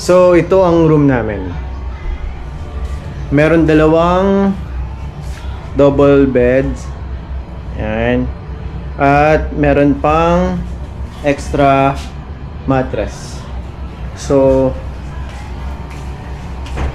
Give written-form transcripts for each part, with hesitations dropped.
So, ito ang room namin. Meron dalawang double beds. Ayan. At meron pang extra mattress. So,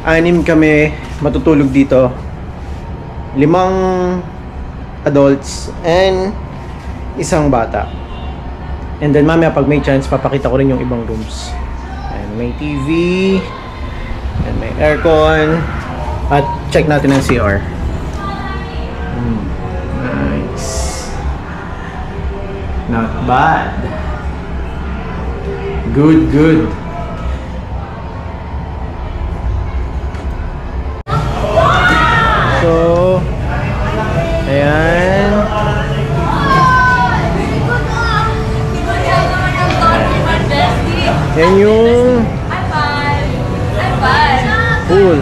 6 kami matutulog dito. 5 adults and 1 bata. And then mamaya pag may chance, papakita ko rin yung ibang rooms. And may TV, and may aircon, at check natin ang CR. Nice. Not bad. Good, good. So, ayan. Yan yung pool.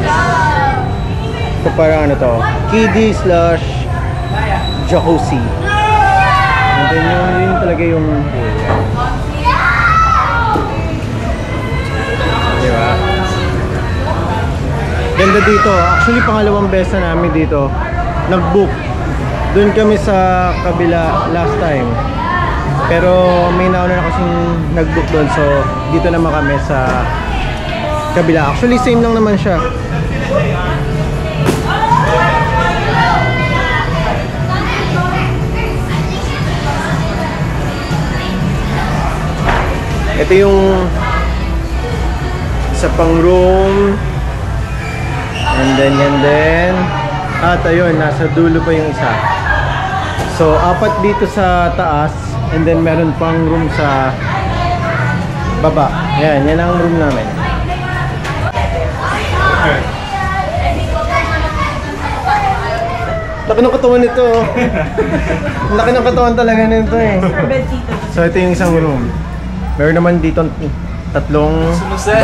Ito parang ano to, kiddie / jacuzzi. And then yun talaga yung pool. Diba? Ganda dito. Actually, pangalawang beses na namin dito nag-book. Doon kami sa kabila last time. Pero may nauna na kasing nag-book doon. So, dito naman kami sa kabila. Actually, same lang naman siya. Ito yung isa pang room. And then yan din. At ayun, nasa dulo pa yung isa. So, 4 dito sa taas. And then meron pang room sa baba. Yan, yan ang room namin. Laki ng katawan nito. Laki ng katawan talaga nito eh. So, ito yung isang room. Meron naman dito 3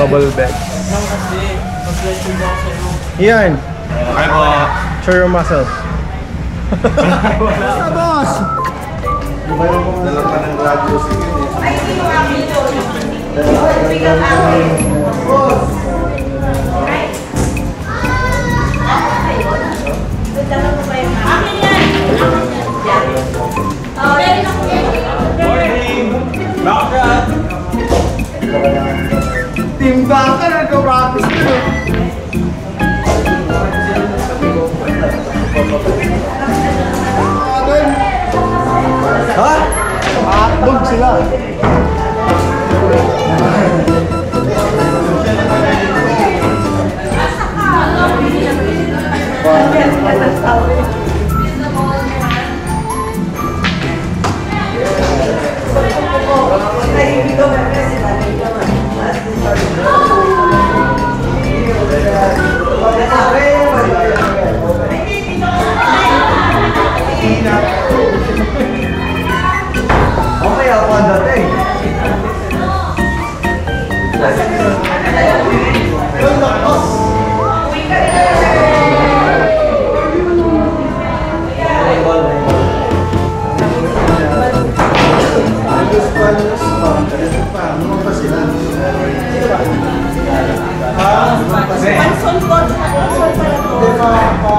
double beds. Yan. Show your muscles. Sa boss! Dalang pa ng radyo. Ay, hindi mo kami ito. Biglang ako. Boss! Right? Ayun. Dala mo ba yung akin yan? Oh, yan ako. Morning! Bakit? Team Baka nag-practice na. Ha? Hotdog sila. Okay, ako ang dati. Panson po. Panson pala po.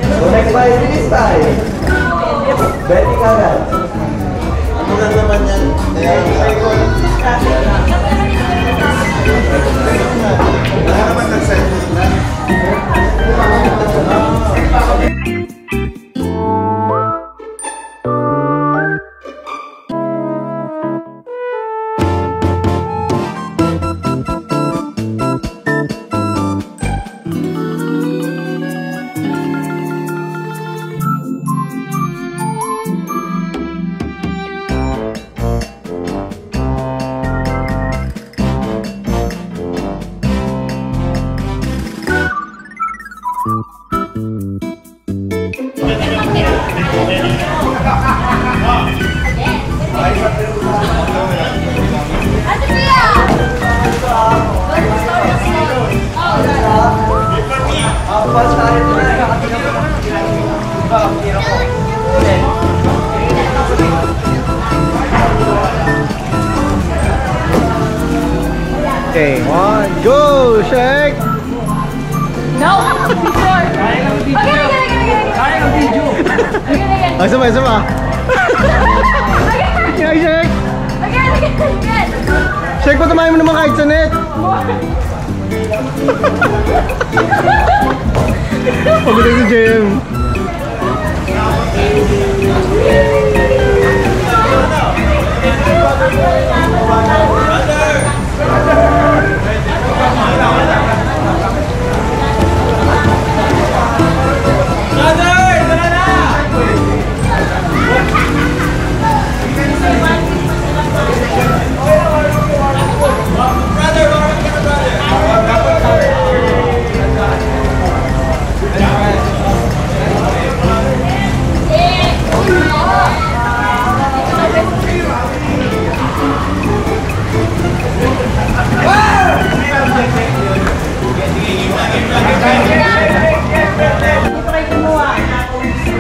So next 5 minutes tayo. Betty ka na. Ano lang naman yan? Wala naman nag-send na. No! Picture! Again! Ah, sama, sama. Shake! Again! Shake, patamahin mo naman kahit sa net. Pagod si JM.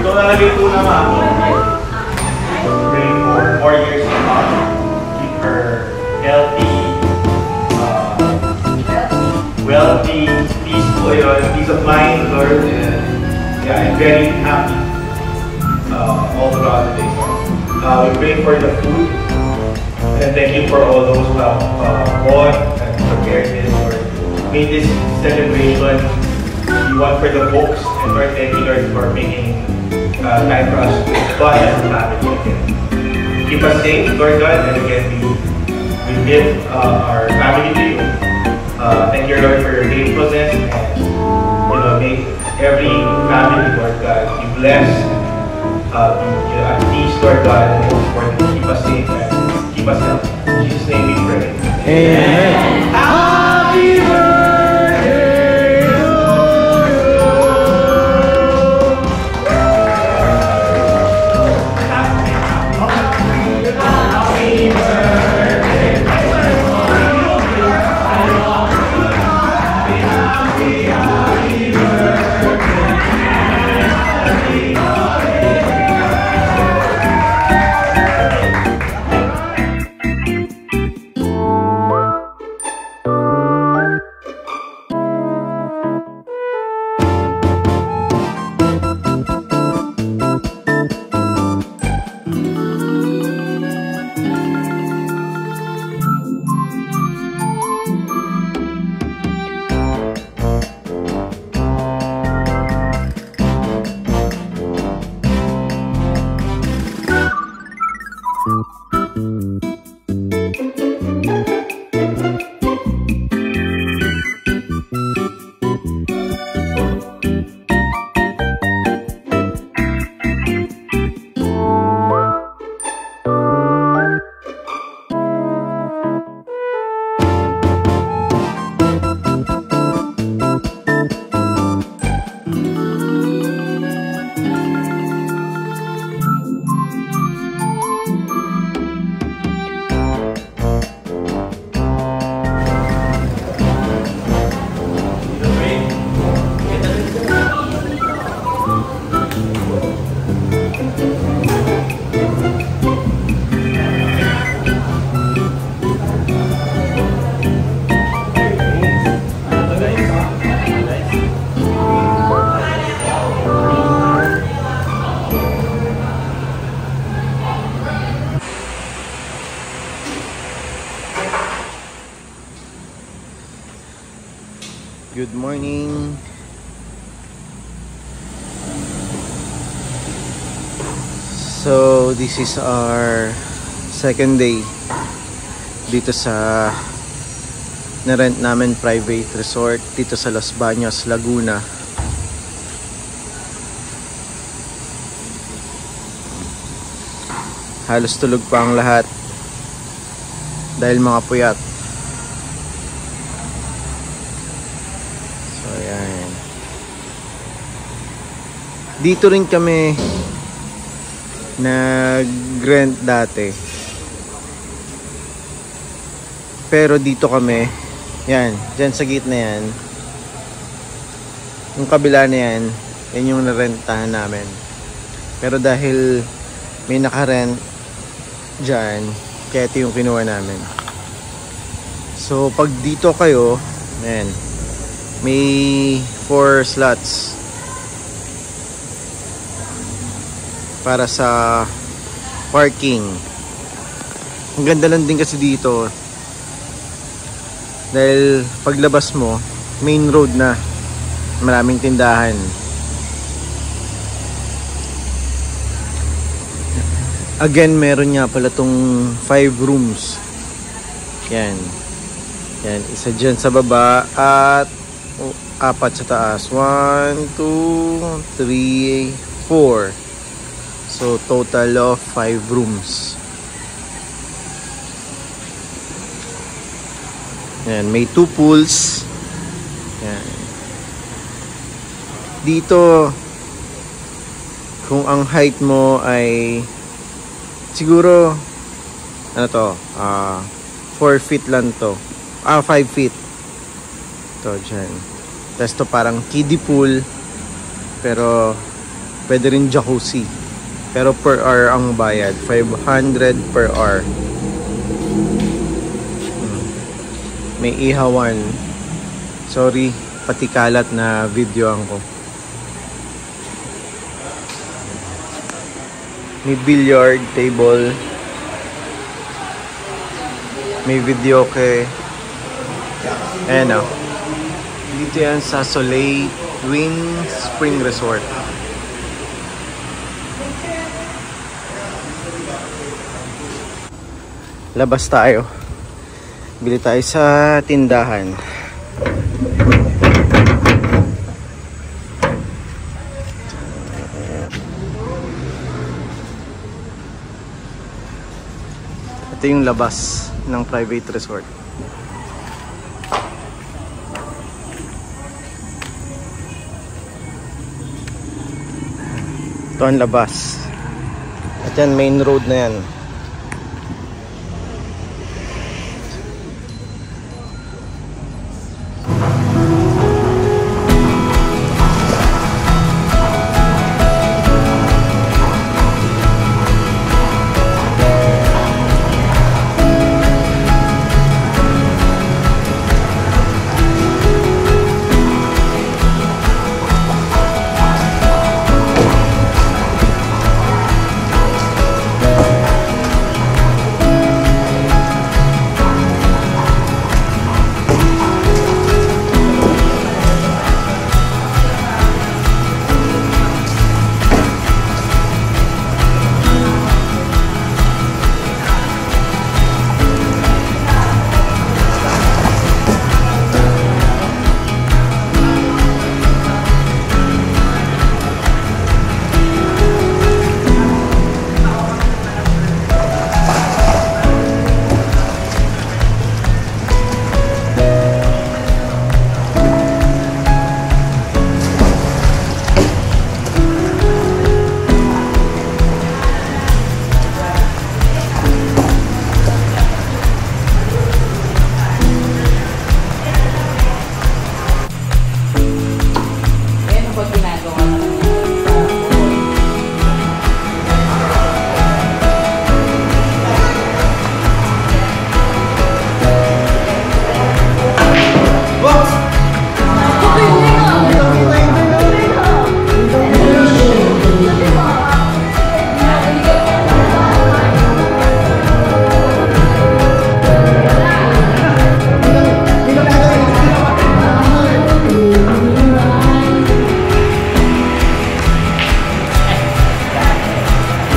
So, nalagay po naman train for 4 years and up. Keep her healthy, wealthy, peaceful, peace of mind, Lord. Yeah, I'm very happy all throughout the day. We pray for the food, and thank you for all those who have bought and prepared this, Lord. May this celebration be one for the books, and Lord, thank you, Lord, for making time for us to bond as a family again. Keep us safe, Lord God, and again, we give our family to you. Thank you, Lord, for your faithfulness, and make every family, Lord God, be blessed, at peace, Lord God, and most importantly, keep us safe and keep us healthy. In Jesus' name we pray. Amen. Happy birthday to Good morning. So this is our second day dito sa na-rent namin private resort dito sa Los Baños, Laguna. Halos tulog pa ang lahat dahil mga puyat. So ayan. Dito rin kami nag-rent dati. Pero dito kami, yan, dyan sa gitna yan. Yung kabila na yan, yan yung narentahan namin. Pero dahil may nakarent dyan, kaya ito yung kinuha namin. So pag dito kayo, ayan, May 4 slots para sa parking. Ang ganda lang din kasi dito dahil paglabas mo main road na, maraming tindahan. Again, meron nga pala tong 5 rooms. Yan. Yan, isa dyan sa baba at 4 sa taas. 1, 2, 3, 4. So total of 5 rooms. Yan, may 2 pools. Yan. Dito, kung ang height mo ay siguro ano to, 4 feet lang to. 5 feet. To dyan. Tapos to parang kiddie pool. Pero pwede rin jacuzzi. Pero per hour ang bayad. 500 per hour. May ihawan. Sorry, pati kalat na videoan ko. May billiard table. May video kay ayan o. Dito yan sa Soleil Twin Spring Resort. Labas tayo. Bili tayo sa tindahan. Ito yung labas ng private resort. Ito ang labas. At yan, main road na yan.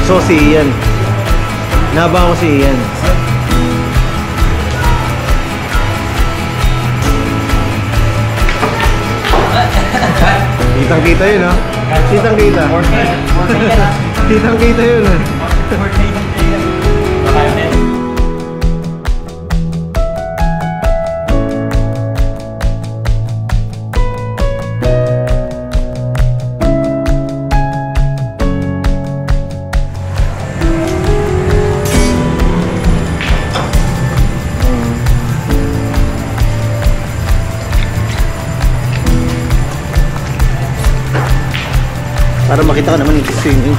So si Ian. Naba ko si Ian. Kitang-kita yun, no? Kitang-kita. Kitang-kita yun, no? Para makita ka naman yung swimming.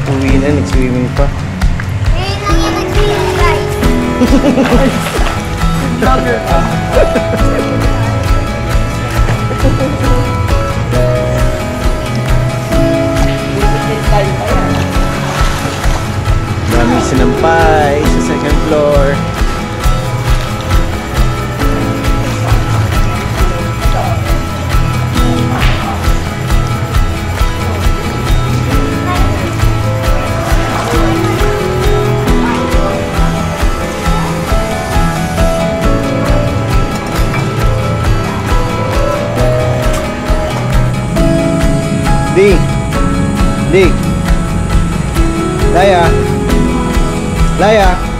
Uwi na, nag-swimming pa. Ngayon lang yung nag-swimming, guys. Vlogger ka. Daming sinampay sa second floor. Di. Di. Laya. Laya.